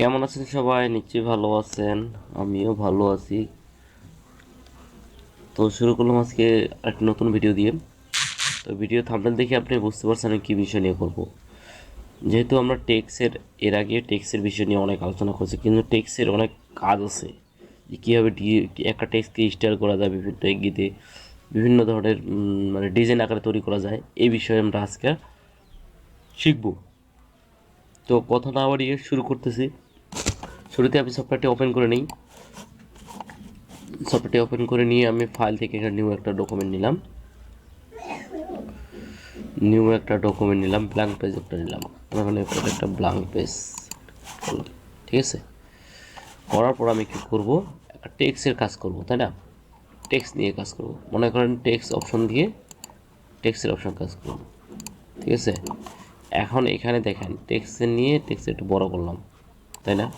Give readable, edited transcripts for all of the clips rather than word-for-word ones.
কেমন আছেন সবাই? নিশ্চয়ই ভালো আছেন। আমিও ভালো আছি। তো শুরু করলাম আজকে একটা নতুন ভিডিও দিয়ে। তো ভিডিও থাম্বনেল দেখে আপনি বুঝতে পারছেন আমি কী বিষয় নিয়ে করব। যেহেতু আমরা টেক্সের এর আগে টেক্সের বিষয় নিয়ে অনেক আলোচনা করছি, কিন্তু টেক্সের অনেক কাজ আছে যে কীভাবে একটা টেক্সটকে স্টাইল করা যায়, বিভিন্ন গীতে বিভিন্ন ধরনের মানে ডিজাইন আকারে তৈরি করা যায়, এই বিষয়ে আমরা আজকে শিখব। তো কথা না বাড়িয়ে শুরু করতেছি। শুরুতে আমি সফটওয়্যারটি ওপেন করে নিই। সফটওয়্যারটি ওপেন করে নিয়ে আমি ফাইল থেকে একটা নিউ একটা ডকুমেন্ট নিলাম। ব্ল্যাঙ্ক পেজ একটা নিলাম। ওখানে একটা ব্ল্যাঙ্ক পেজ করলাম। ঠিক আছে, করার পর আমি কী করবো, একটা টেক্সটের কাজ করব, তাই না? টেক্সট নিয়ে কাজ করব। মনে করেন টেক্সট অপশন দিয়ে টেক্সটের অপশন কাজ করব। ঠিক আছে, এখন এখানে দেখেন টেক্সটের নিয়ে টেক্সট একটু বড় করলাম, তাই না?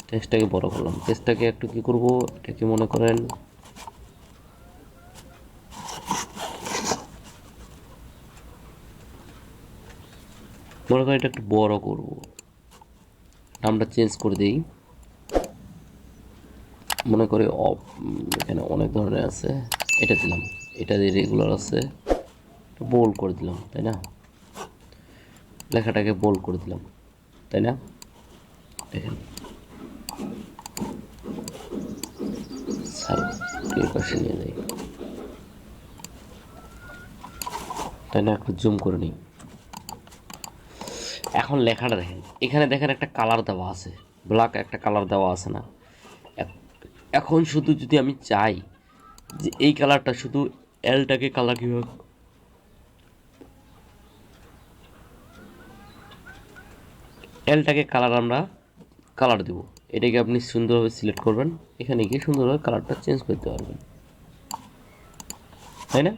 টেক্সটটাকে বড় করলাম। টেক্সটটাকে একটু কী করব, এটাকে মনে করেন এটা একটু বড় করব। নামটা চেঞ্জ করে দিই। মনে করি এখানে অনেক ধরনের আছে, এটা দিলাম। এটা দিয়ে রেগুলার আছে, বোল্ড করে দিলাম, তাই না? লেখাটাকে বোল্ড করে দিলাম, তাই না? দেখেন সাইড পাশে নিয়ে যাই, তাই না? একটু জুম করে নিই। এখন লেখাটা দেখেন, এখানে দেখেন একটা কালার দেওয়া আছে, ব্ল্যাক একটা কালার দেওয়া আছে না? এখন শুধু যদি আমি চাই যে এই কালারটা শুধু এলটাকে কালার কীভাবে, এলটাকে কালার আমরা কালার দেব, এটাকে আপনি সুন্দরভাবে সিলেক্ট করবেন। এখানে গিয়ে সুন্দরভাবে কালারটা চেঞ্জ করতে পারবেন, তাই না?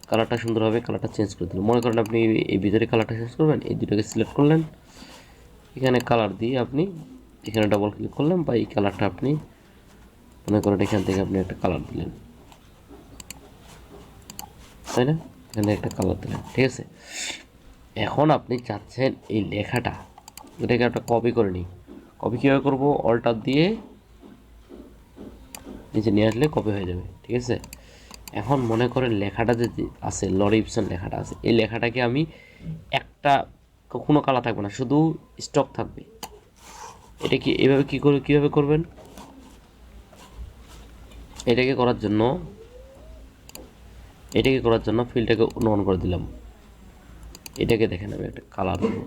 কালারটা সুন্দরভাবে কালারটা চেঞ্জ করে দিলেন। মনে করেন আপনি এই ভিতরে কালারটা চেঞ্জ করবেন, এই দুটোকে সিলেক্ট করলেন, এখানে কালার দিয়ে আপনি এখানে ডাবল ক্লিক করলেন, বা এই কালারটা আপনি মনে করেন এখান থেকে আপনি একটা কালার দিলেন, তাই না? এখানে একটা কালার দিলেন। ঠিক আছে, এখন আপনি চাচ্ছেন এই লেখাটা, এটাকে একটা কপি করে নিই। কপি কীভাবে করবো? অল্টার দিয়ে নিচে নিয়ে আসলে কপি হয়ে যাবে। ঠিক আছে, এখন মনে করেন লেখাটা যে আছে, লরিপসন লেখাটা আছে, এই লেখাটাকে আমি একটা কখনো কালা থাকবে না, শুধু স্টক থাকবে। এটা কি এভাবে কীভাবে করবেন? এটাকে করার জন্য ফিল্ডটাকে অন করে দিলাম। এটাকে দেখেন আমি একটা কালার দেবো,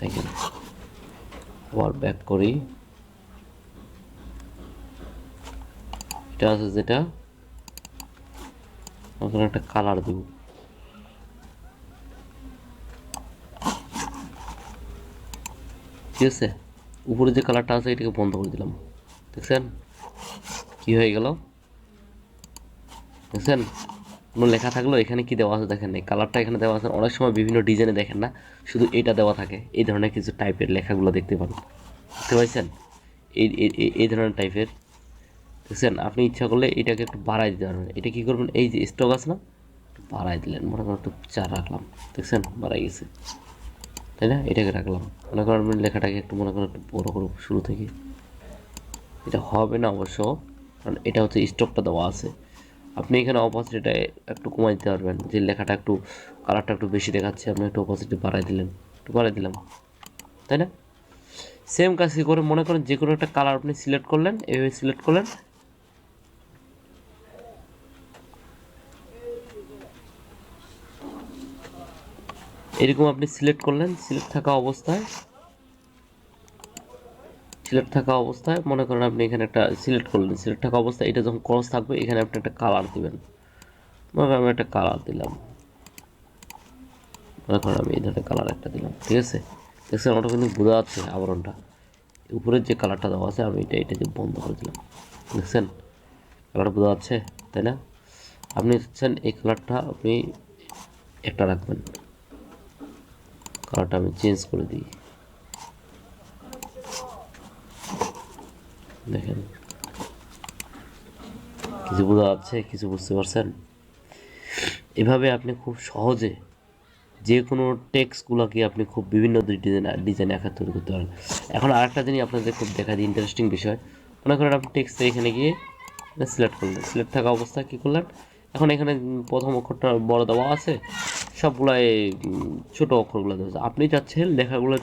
দেখেন। আবার ব্যাক করি, এটা আছে যেটা, ওখানে একটা কালার দেব। ঠিক আছে, উপরে যে কালারটা আছে এটাকে বন্ধ করে দিলাম। দেখছেন কি হয়ে গেল? দেখছেন কোনো লেখা থাকলো, এখানে কি দেওয়া আছে দেখেন, এই কালারটা এখানে দেওয়া আছে। অনেক সময় বিভিন্ন ডিজাইনে দেখেন না, শুধু এটা দেওয়া থাকে। এই ধরনের কিছু টাইপের লেখাগুলো দেখতে পান, দেখতে পাইছেন? এই ধরনের টাইপের, দেখছেন? আপনি ইচ্ছা করলে এটাকে একটু বাড়াই দিতে পারবেন। এটা কি করবেন, এই যে স্টক আছে না, বাড়াই দিলেন। মনে করেন একটু 4 রাখলাম, দেখছেন বাড়াই গেছে, তাই না? এটাকে রাখলাম। মনে করেন লেখাটাকে একটু মনে করেন একটু বড় করব শুরু থেকে। এটা হবে না অবশ্য, কারণ এটা হচ্ছে স্টকটা দেওয়া আছে। আপনি এখানে অপাসিটিটা একটু কমাই দিতে পারবেন, যে লেখাটা একটু কালারটা একটু বেশি দেখাচ্ছে, আপনি একটু অপাসিটি বাড়াই দিলেন, একটু বাড়াই দিলাম, তাই না? সেম কাজ কি করে, মনে করেন যে কোনো একটা কালার আপনি সিলেক্ট করলেন, এইভাবে সিলেক্ট করলেন, এরকম আপনি সিলেক্ট করলেন। সিলেক্ট থাকা অবস্থায় মনে করেন আপনি এখানে একটা সিলেক্ট করলেন, সিলেক্ট থাকা অবস্থায় এটা যখন ক্রস থাকবে, এখানে আপনি একটা কালার দিবেন। মনে করেন আমি একটা কালার দিলাম, মনে করেন আমি এই ধরনের কালার একটা দিলাম। ঠিক আছে, দেখছেন ওটা কিন্তু বোঝা যাচ্ছে আবরণটা। উপরের যে কালারটা দেওয়া আছে আমি এটা যে বন্ধ করে দিলাম, দেখছেন কালারটা বোঝা যাচ্ছে, তাই না? আপনি চাচ্ছেন এই কালারটা আপনি একটা রাখবেন, কালারটা আমি চেঞ্জ করে দিই। দেখেন কিছু বোঝা যাচ্ছে, কিছু বুঝতে পারছেন? এভাবে আপনি খুব সহজে যে কোনো টেক্সটগুলোকে আপনি খুব বিভিন্ন ডিজাইন আকার তৈরি করতে পারেন। এখন আরেকটা জিনিস আপনাদের খুব দেখা যায় ইন্টারেস্টিং বিষয়, মনে করেন আপনি টেক্সটে এখানে গিয়ে সিলেক্ট করলেন, সিলেক্ট থাকা অবস্থায় কী করলেন, এখন এখানে প্রথম অক্ষরটা বড় দেওয়া আছে, সবগুলাই ছোট অক্ষরগুলো দেওয়া আছে। আপনি চাচ্ছেন লেখাগুলো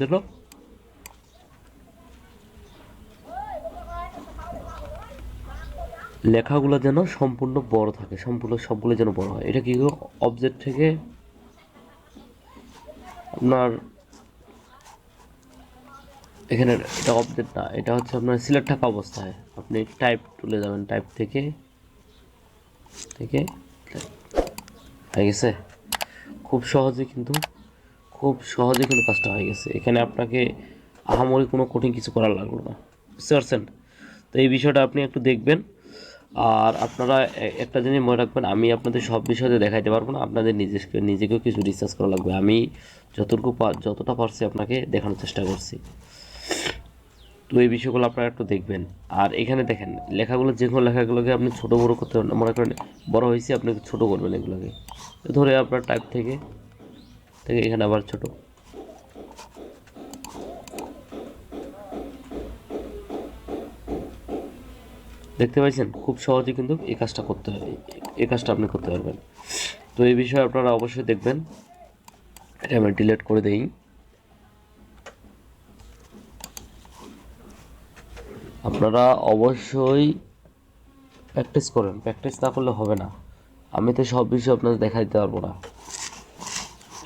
যেন সম্পূর্ণ বড় থাকে, সম্পূর্ণ সবগুলো যেন বড় হয়। এটা কি অবজেক্ট থেকে আপনার এখানে, এটা অবজেক্ট না, এটা হচ্ছে আপনার সিলেক্ট থাকা অবস্থায় আপনি টাইপ তুলে যাবেন, টাইপ থেকে থেকে হয়ে গেছে। খুব সহজে কিন্তু কাজটা হয়ে গেছে। এখানে আপনাকে আহামরি কোনো কঠিন কিছু করার লাগলো না, বুঝতে পারছেন? তো এই বিষয়টা আপনি একটু দেখবেন। আর আপনারা একটা জিনিস মনে রাখবেন, আমি আপনাদের সব বিষয়ে দেখাইতে পারবো না, আপনাদের নিজেকেও কিছু রিসার্চ করা লাগবে। আমি যতটা পারছি আপনাকে দেখানোর চেষ্টা করছি। তো এই বিষয়গুলো আপনারা একটু দেখবেন। আর এখানে দেখেন লেখাগুলো, যে কোনো লেখাগুলোকে আপনি ছোট বড় করতে মনে করেন, বড় হয়েছে আপনি ছোট করবেন এগুলোকে, ধরে আপনার টাইপ থেকে থেকে এখানে আবার ছোট, দেখতে পাচ্ছেন? খুব সহজে কিন্তু এই কাজটা করতে হয়, এই কাজটা আপনি করতে পারবেন। তো এই বিষয়ে আপনারা অবশ্যই দেখবেন। এটা আমি ডিলিট করে দেই। আপনারা অবশ্যই প্র্যাকটিস করেন, প্র্যাকটিস না করলে হবে না। আমি তো সব বিষয় আপনাদের দেখাই দিতে পারবো না।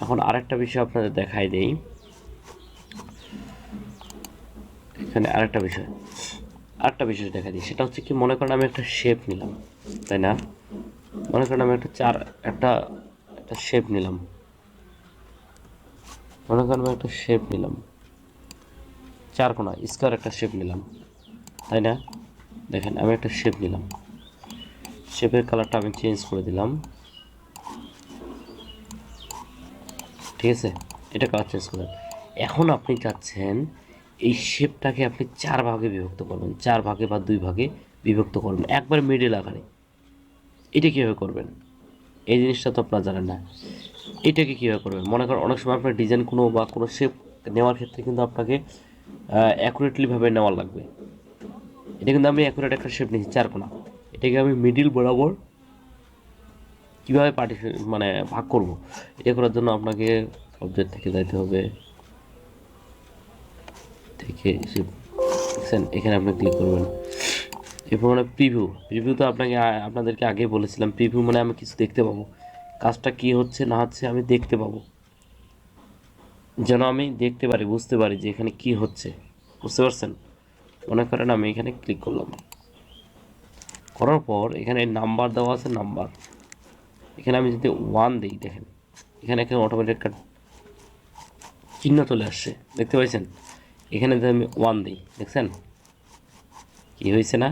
এখন আরেকটা বিষয় আপনাদের দেখাই দেই। এখানে আরেকটা বিষয় দেখা দিই, সেটা হচ্ছে কি, মনে করেন আমি একটা শেপ নিলাম, তাই না? মনে করেন আমি একটা শেপ নিলাম, মনে করেন আমি একটা শেপ নিলাম, চারকোনা স্কোয়ার একটা শেপ নিলাম, তাই না? দেখেন আমি একটা শেপ নিলাম, শেপের কালারটা আমি চেঞ্জ করে দিলাম, ঠিক আছে? এটা কালার চেঞ্জ করলেন। এখন আপনি চাচ্ছেন এই শেপটাকে আপনি 4 ভাগে বিভক্ত করবেন, 4 ভাগে বা 2 ভাগে বিভক্ত করবেন, একবার মিডল আকারে। এটা কীভাবে করবেন? এই জিনিসটা তো আপনারা জানেন না। এটাকে কীভাবে করবেন? মনে করেন অনেক সময় আপনার ডিজাইন কোনো শেপ নেওয়ার ক্ষেত্রে কিন্তু আপনাকে অ্যাকুরেটলিভাবে নেওয়া লাগবে। এটা কিন্তু আমি অ্যাকুরেট একটা শেপ নিয়েছি, চারকোনা। এটাকে আমি মিডিল বরাবর কীভাবে মানে ভাগ করব, এটা করার জন্য আপনাকে অবজেক্ট থেকে যাইতে হবে, দেখছেন? এখানে আপনি ক্লিক করবেন। এরপর মানে প্রিভিউ তো আপনাদেরকে আগেই বলেছিলাম, প্রিভিউ মানে আমি কিছু দেখতে পাবো, কাজটা কি হচ্ছে না হচ্ছে আমি দেখতে পাবো, যেন আমি দেখতে পারি, বুঝতে পারি যে এখানে কি হচ্ছে, বুঝতে পারছেন? মনে করেন আমি এখানে ক্লিক করলাম, করার পর এখানে নাম্বার দেওয়া আছে, নাম্বার এখানে আমি যদি 1 দিই, দেখেন এখানে অটোমেটিক একটা চিহ্ন চলে আসছে, দেখতে পাচ্ছেন? এখানে যদি আমি 1 দিই, দেখছেন কি হয়েছে না?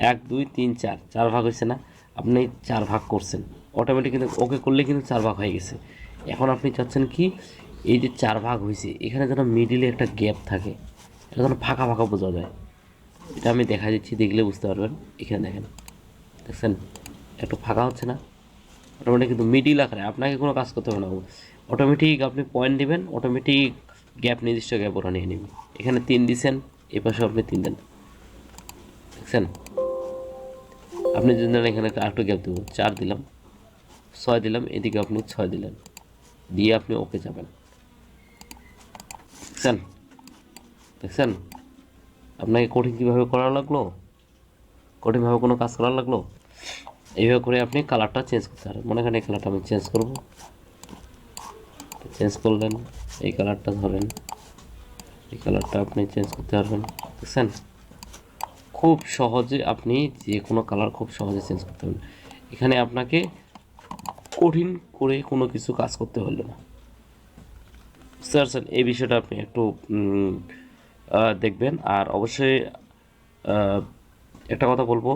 1 2 3 4 4 ভাগ হয়েছে না? আপনি 4 ভাগ করছেন অটোমেটিক, কিন্তু ওকে করলে কিন্তু 4 ভাগ হয়ে গেছে। এখন আপনি চাচ্ছেন কি, এই যে 4 ভাগ হয়েছে এখানে যেন মিডিলে একটা গ্যাপ থাকে, এটা যেন ফাঁকা ফাঁকা বোঝা যায়। এটা আমি দেখা দিচ্ছি, দেখলে বুঝতে পারবেন। এখানে দেখেন, দেখছেন একটু ফাঁকা হচ্ছে না? অটোমেটিক কিন্তু মিডিল আকারে, আপনাকে কোনো কাজ করতে হবে না, অটোমেটিক আপনি পয়েন্ট দিবেন, অটোমেটিক গ্যাপ, নির্দিষ্ট গ্যাপ ওরা নিয়ে নেবে। এখানে 3 দিচ্ছেন, এই পাশে আপনি 3 দেন, দেখছেন? আপনি যদি এখানে আরেকটু গ্যাপ দেবো, 4 দিলাম, 6 দিলাম, এদিকে আপনি 6 দিলেন, দিয়ে আপনি ওকে যাবেন, দেখছেন? দেখছেন আপনাকে কঠিন কীভাবে করা লাগলো, কঠিনভাবে কোনো কাজ করা লাগলো? এইভাবে করে আপনি কালারটা চেঞ্জ করতে পারেন। মনে করেন এই কালারটা আমি চেঞ্জ করব, চেঞ্জ করলেন, এই কালারটা ধরেন, এই কালারটা আপনি চেঞ্জ করতে পারবেন, দেখছেন? খুব সহজে আপনি যে কোনো কালার খুব সহজে চেঞ্জ করতে পারবেন। এখানে আপনাকে কঠিন করে কোনো কিছু কাজ করতে হলো না, বুঝতে পারছেন? এই বিষয়টা আপনি একটু দেখবেন। আর অবশ্যই একটা কথা বলবো,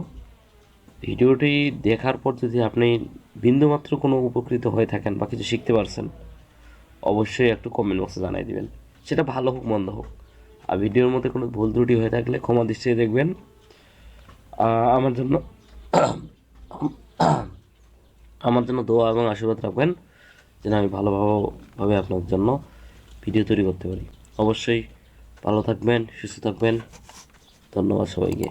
ভিডিওটি দেখার পর যদি আপনি বিন্দুমাত্র কোনো উপকৃত হয়ে থাকেন বা কিছু শিখতে পারছেন, অবশ্যই একটু কমেন্ট বক্সে জানিয়ে দিবেন, সেটা ভালো হোক মন্দ হোক। আর ভিডিওর মধ্যে কোনো ভুল ত্রুটি হয়ে থাকলে ক্ষমা দৃষ্টিতে দেখবেন। আমার জন্য আমার জন্য দোয়া এবং আশীর্বাদ রাখবেন। যেন আমি ভালোভাবে আপনার জন্য ভিডিও তৈরি করতে পারি। অবশ্যই ভালো থাকবেন, সুস্থ থাকবেন। ধন্যবাদ সবাইকে।